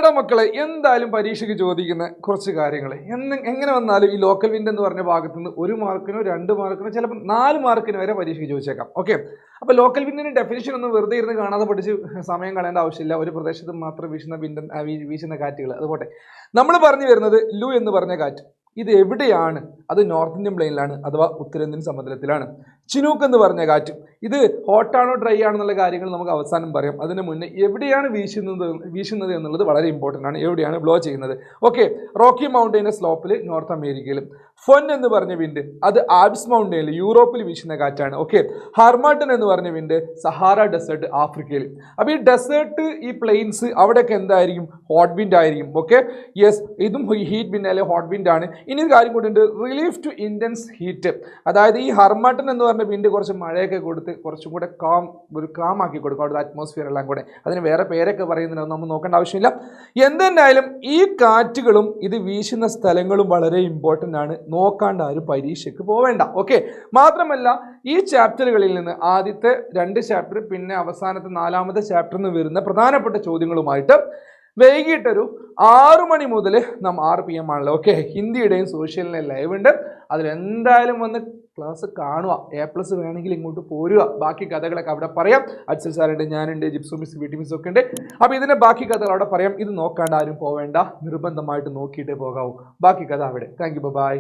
എടാ മക്കളെ, എന്തായാലും പരീക്ഷയ്ക്ക് ചോദിക്കുന്ന കുറച്ച് കാര്യങ്ങൾ എങ്ങനെ വന്നാലും ഈ ലോക്കൽ വിൻഡ് എന്ന് പറഞ്ഞ ഭാഗത്ത് നിന്ന് 1 മാർക്കിനോ 2 മാർക്കിനോ ചിലപ്പോൾ 4 മാർക്കിന് വരെ പരീക്ഷയ്ക്ക് ചോദിച്ചേക്കാം. ഓക്കെ, അപ്പോൾ ലോക്കൽ വിൻഡിന് ഡെഫിനിഷൻ ഒന്നും വെറുതെ ഇരുന്ന് കാണാതെ പഠിച്ച് സമയം കളയേണ്ട ആവശ്യമില്ല. ഒരു പ്രദേശത്ത് മാത്രം വീശുന്ന കാറ്റുകൾ അതുപോട്ടെ. നമ്മൾ പറഞ്ഞു വരുന്നത് ലു എന്ന് പറഞ്ഞ കാറ്റ്. ഇത് എവിടെയാണ്? അത് നോർത്ത് ഇന്ത്യൻ പ്ലെയിനിലാണ്, അഥവാ ഉത്തരേന്ത്യൻ സമതലത്തിലാണ്. ചിനൂക്ക് എന്ന് പറഞ്ഞ കാറ്റ്, ഇത് ഹോട്ടാണോ ഡ്രൈ ആണെന്നുള്ള കാര്യങ്ങൾ നമുക്ക് അവസാനം പറയാം. അതിന് മുന്നേ എവിടെയാണ് വീശുന്നത് എന്നുള്ളത് വളരെ ഇമ്പോർട്ടൻ്റ് ആണ്. എവിടെയാണ് ബ്ലോ ചെയ്യുന്നത്? ഓക്കെ, റോക്കി മൗണ്ടൈൻ്റെ സ്ലോപ്പിൽ നോർത്ത് അമേരിക്കയിലും. ഫൊൻ എന്ന് പറഞ്ഞ വിൻഡ് അത് ആൽപ്സ് മൗണ്ടൈനിൽ യൂറോപ്പിൽ വീശുന്ന കാറ്റാണ്. ഓക്കെ, ഹാർമാട്ടൻ എന്ന് പറഞ്ഞ വിൻഡ് സഹാറ ഡെസേർട്ട് ആഫ്രിക്കയിൽ. അപ്പോൾ ഈ ഡെസേർട്ട്, ഈ പ്ലെയിൻസ് അവിടെയൊക്കെ എന്തായിരിക്കും? ഹോട്ട് വിൻഡ് ആയിരിക്കും. ഓക്കെ, യെസ്, ഇതും ഹീറ്റ് വിൻഡ് അല്ലെങ്കിൽ ഹോട്ട് വിൻഡ് ആണ്. ഇനി ഒരു കാര്യം കൂടിയുണ്ട്, റിലീഫ് ടു ഇൻറ്റൻസ് ഹീറ്റ്. അതായത് ഈ ഹർമാട്ടൻ എന്ന് പറഞ്ഞ വിൻഡ് കുറച്ച് മഴയൊക്കെ കൊടുത്ത് കുറച്ചും കൂടെ കാം ആക്കി കൊടുക്കും അവിടുത്തെ അറ്റ്മോസ്ഫിയർ എല്ലാം കൂടെ. അതിന് വേറെ പേരൊക്കെ പറയുന്നുണ്ട്, നമ്മൾ നോക്കേണ്ട ആവശ്യമില്ല. എന്തെന്നായാലും ഈ കാറ്റുകളും ഇത് വീശുന്ന സ്ഥലങ്ങളും വളരെ ഇമ്പോർട്ടൻ്റ് ആണ്. നോക്കാണ്ട് ആരും പരീക്ഷയ്ക്ക് പോവേണ്ട. ഓക്കെ, മാത്രമല്ല ഈ ചാപ്റ്ററുകളിൽ നിന്ന് ആദ്യത്തെ 2 ചാപ്റ്റർ പിന്നെ അവസാനത്തെ 4ാമത്തെ ചാപ്റ്ററിൽ നിന്ന് വരുന്ന പ്രധാനപ്പെട്ട ചോദ്യങ്ങളുമായിട്ട് വൈകിട്ടൊരു 6 മണി മുതൽ 6 PM ആണല്ലോ. ഓക്കെ, ഹിന്ദിയുടെയും സോഷ്യലിൻ്റെയും ലൈവ് ഉണ്ട്. അതിലെന്തായാലും വന്ന് ക്ലാസ് കാണുക. A+ വേണമെങ്കിൽ ഇങ്ങോട്ട് പോരുക. ബാക്കി കഥകളൊക്കെ അവിടെ പറയാം. അച്ഛൻ സാറുണ്ട്, ഞാനുണ്ട്, ജിപ്സു മിസ്, വീട്ടി മിസ് ഒക്കെ ഉണ്ട്. അപ്പോൾ ഇതിൻ്റെ ബാക്കി കഥകൾ അവിടെ പറയാം. ഇത് നോക്കാണ്ട് ആരും പോവേണ്ട, നിർബന്ധമായിട്ട് നോക്കിയിട്ടേ പോകാവൂ. ബാക്കി കഥ അവിടെ. Thank you, by.